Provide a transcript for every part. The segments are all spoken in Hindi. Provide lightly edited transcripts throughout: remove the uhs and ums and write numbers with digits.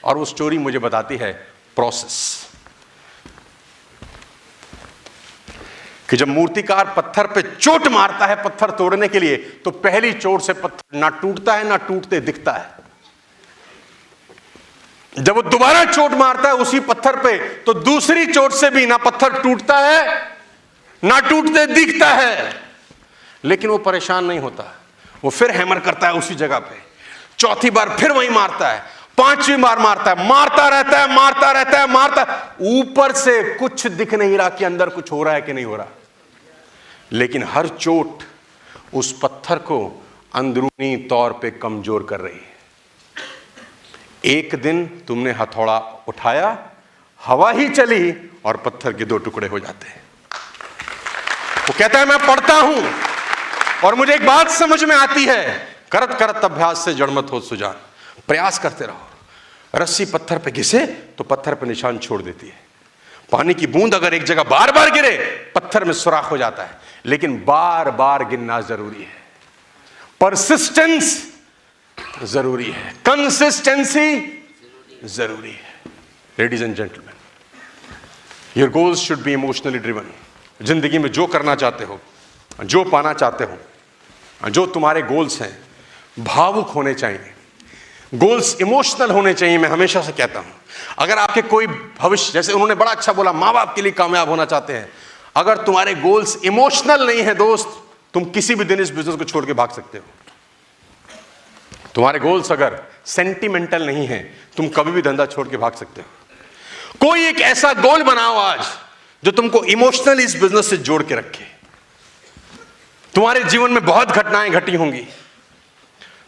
और वो स्टोरी मुझे बताती है प्रोसेस कि जब मूर्तिकार पत्थर पे चोट मारता है पत्थर तोड़ने के लिए, तो पहली चोट से पत्थर ना टूटता है ना टूटते दिखता है। जब वो दोबारा चोट मारता है उसी पत्थर पे, तो दूसरी चोट से भी ना पत्थर टूटता है ना टूटते दिखता है। लेकिन वो परेशान नहीं होता, वो फिर हैमर करता है उसी जगह पे, चौथी बार फिर वही मारता है, पांचवी बार मारता है, मारता रहता है, मारता रहता है, मारता। ऊपर से कुछ दिख नहीं रहा कि अंदर कुछ हो रहा है कि नहीं हो रहा, लेकिन हर चोट उस पत्थर को अंदरूनी तौर पे कमजोर कर रही है। एक दिन तुमने हथौड़ा उठाया, हवा ही चली और पत्थर के दो टुकड़े हो जाते हैं। वो कहता है मैं पढ़ता हूं और मुझे एक बात समझ में आती है, करत करत अभ्यास से जड़ मत हो सुजान। प्रयास करते रहो। रस्सी पत्थर पे घिसे तो पत्थर पे निशान छोड़ देती है। पानी की बूंद अगर एक जगह बार बार गिरे पत्थर में सुराख हो जाता है, लेकिन बार बार गिरना जरूरी है। परसिस्टेंस जरूरी है, कंसिस्टेंसी जरूरी है। Ladies and gentleman, your goals should be emotionally driven. जिंदगी में जो करना चाहते हो, जो पाना चाहते हो, जो तुम्हारे गोल्स हैं, भावुक होने चाहिए। गोल्स इमोशनल होने चाहिए। मैं हमेशा से कहता हूं, अगर आपके कोई भविष्य, जैसे उन्होंने बड़ा अच्छा बोला, माँ बाप के लिए कामयाब होना चाहते हैं, अगर तुम्हारे गोल्स इमोशनल नहीं है दोस्त, तुम किसी भी दिन इस बिजनेस को छोड़ के भाग सकते हो। तुम्हारे गोल्स अगर सेंटिमेंटल नहीं है, तुम कभी भी धंधा छोड़ के भाग सकते हो। कोई एक ऐसा गोल बनाओ आज जो तुमको इमोशनली इस बिजनेस से जोड़ के रखे। तुम्हारे जीवन में बहुत घटनाएं घटी होंगी,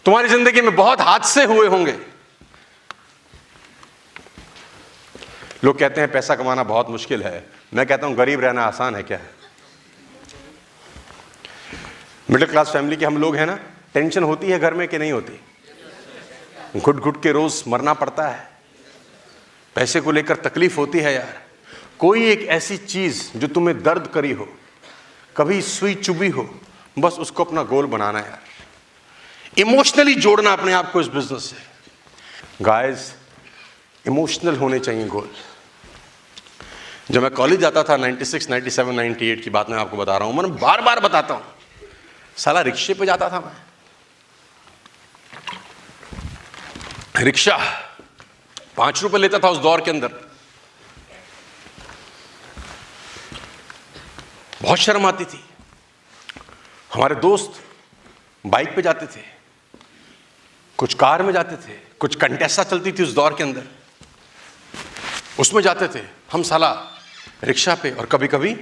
तुम्हारी जिंदगी में बहुत हादसे हुए होंगे। लोग कहते हैं पैसा कमाना बहुत मुश्किल है, मैं कहता हूं गरीब रहना आसान है। क्या है? मिडिल क्लास फैमिली के हम लोग हैं ना, टेंशन होती है घर में कि नहीं होती? घुट घुट के रोज मरना पड़ता है, पैसे को लेकर तकलीफ होती है यार। कोई एक ऐसी चीज जो तुम्हें दर्द करी हो, कभी सुई चुभी हो, बस उसको अपना गोल बनाना यार। इमोशनली जोड़ना अपने आप को इस बिजनेस से। गाइस, इमोशनल होने चाहिए गोल। जब मैं कॉलेज जाता था, 96, 97, 98 की बात मैं आपको बता रहा हूं, मैं बार बार बताता हूं, साला रिक्शे पे जाता था मैं। रिक्शा 5 रुपए लेता था उस दौर के अंदर। बहुत शर्म आती थी। हमारे दोस्त बाइक पे जाते थे, कुछ कार में जाते थे, कुछ कंटेस्टा चलती थी उस दौर के अंदर, उसमें जाते थे। हम साला रिक्शा पे, और कभी कभी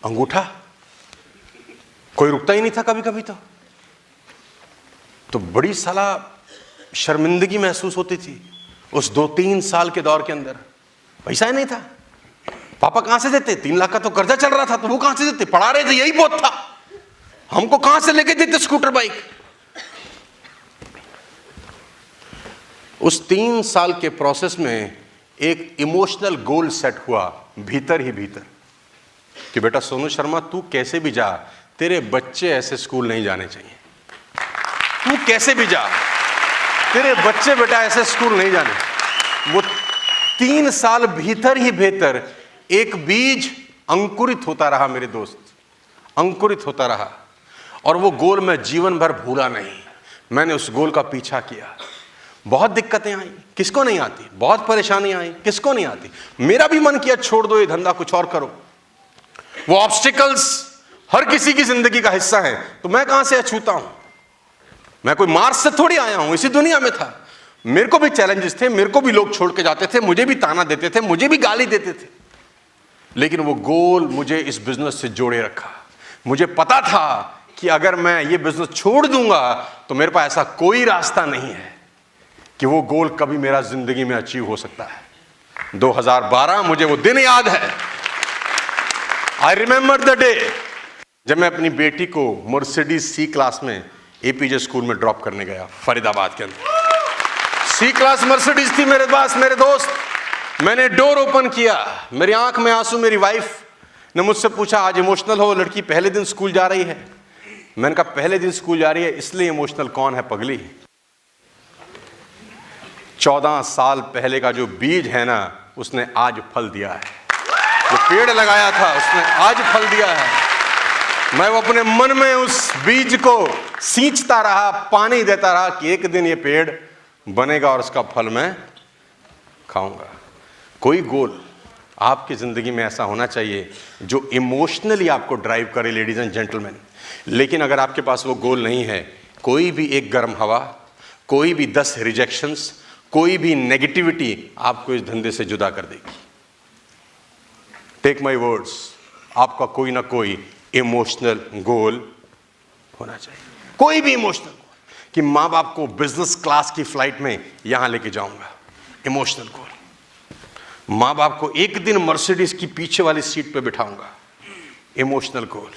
अंगूठा, कोई रुकता ही नहीं था कभी कभी। तो बड़ी साला शर्मिंदगी महसूस होती थी उस 2-3 साल के दौर के अंदर। पैसा ही नहीं था, पापा कहां से देते? 3 लाख का तो कर्जा चल रहा था, तो वो कहां से देते? पढ़ा रहे थे, यही बहुत था, हमको कहां से लेके देते स्कूटर बाइक? उस 3 साल के प्रोसेस में एक इमोशनल गोल सेट हुआ भीतर ही भीतर कि बेटा सोनू शर्मा, तू कैसे भी जा, तेरे बच्चे ऐसे स्कूल नहीं जाने चाहिए। तू कैसे भी जा, तेरे बच्चे बेटा ऐसे स्कूल नहीं जाने। वो 3 साल भीतर ही भीतर एक बीज अंकुरित होता रहा मेरे दोस्त, अंकुरित होता रहा। और वो गोल मैं जीवन भर भूला नहीं। मैंने उस गोल का पीछा किया। बहुत दिक्कतें आई, किसको नहीं आती? बहुत परेशानी आई, किसको नहीं आती? मेरा भी मन किया छोड़ दो ये धंधा, कुछ और करो। वो ऑब्स्टिकल्स हर किसी की जिंदगी का हिस्सा है, तो मैं कहां से अछूता हूं? मैं कोई मार्स से थोड़ी आया हूं, इसी दुनिया में था। मेरे को भी चैलेंजेस थे, मेरे को भी लोग छोड़ के जाते थे, मुझे भी ताना देते थे, मुझे भी गाली देते थे, लेकिन वो गोल मुझे इस बिजनेस से जोड़े रखा। मुझे पता था कि अगर मैं ये बिजनेस छोड़ दूंगा तो मेरे पास ऐसा कोई रास्ता नहीं है कि वो गोल कभी मेरा जिंदगी में अचीव हो सकता है। 2012 मुझे वो दिन याद है। आई रिमेंबर द डे जब मैं अपनी बेटी को मर्सिडीज सी क्लास में एपीजे स्कूल में ड्रॉप करने गया, फरीदाबाद के अंदर। सी क्लास मर्सिडीज थी मेरे पास, मेरे दोस्त। मैंने डोर ओपन किया, मेरी आंख में आंसू। मेरी वाइफ ने मुझसे पूछा, आज इमोशनल हो? लड़की पहले दिन स्कूल जा रही है। मैंने कहा, पहले दिन स्कूल जा रही है इसलिए इमोशनल कौन है पगली? 14 साल पहले का जो बीज है ना, उसने आज फल दिया है। जो पेड़ लगाया था उसने आज फल दिया है। मैं वो अपने मन में उस बीज को सींचता रहा, पानी देता रहा कि एक दिन ये पेड़ बनेगा और उसका फल मैं खाऊंगा। कोई गोल आपकी जिंदगी में ऐसा होना चाहिए जो इमोशनली आपको ड्राइव करे, लेडीज एंड जेंटलमैन। लेकिन अगर आपके पास वो गोल नहीं है, कोई भी एक गर्म हवा, कोई भी 10 रिजेक्शंस, कोई भी नेगेटिविटी आपको इस धंधे से जुदा कर देगी। टेक माय वर्ड्स, आपका कोई ना कोई इमोशनल गोल होना चाहिए। कोई भी इमोशनल गोल कि माँ बाप को बिजनेस क्लास की फ्लाइट में यहां लेके जाऊंगा, इमोशनल गोल। माँ बाप को एक दिन मर्सिडीज की पीछे वाली सीट पे बिठाऊंगा, इमोशनल गोल।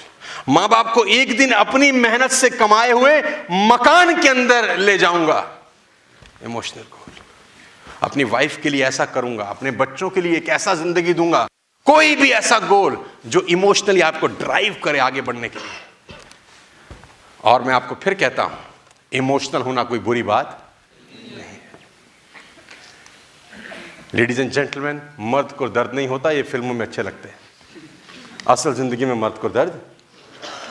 माँ बाप को एक दिन अपनी मेहनत से कमाए हुए मकान के अंदर ले जाऊंगा, इमोशनल गोल। अपनी वाइफ के लिए ऐसा करूंगा, अपने बच्चों के लिए एक ऐसा जिंदगी दूंगा। कोई भी ऐसा गोल जो इमोशनली आपको ड्राइव करे आगे बढ़ने के लिए। और मैं आपको फिर कहता हूं, इमोशनल होना कोई बुरी बात नहीं है। लेडीज एंड जेंटलमैन, मर्द को दर्द नहीं होता, ये फिल्मों में अच्छे लगते हैं। असल जिंदगी में मर्द को दर्द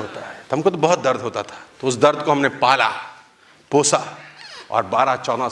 होता है। हमको तो बहुत दर्द होता था, तो उस दर्द को हमने पाला, पोसा और 12-14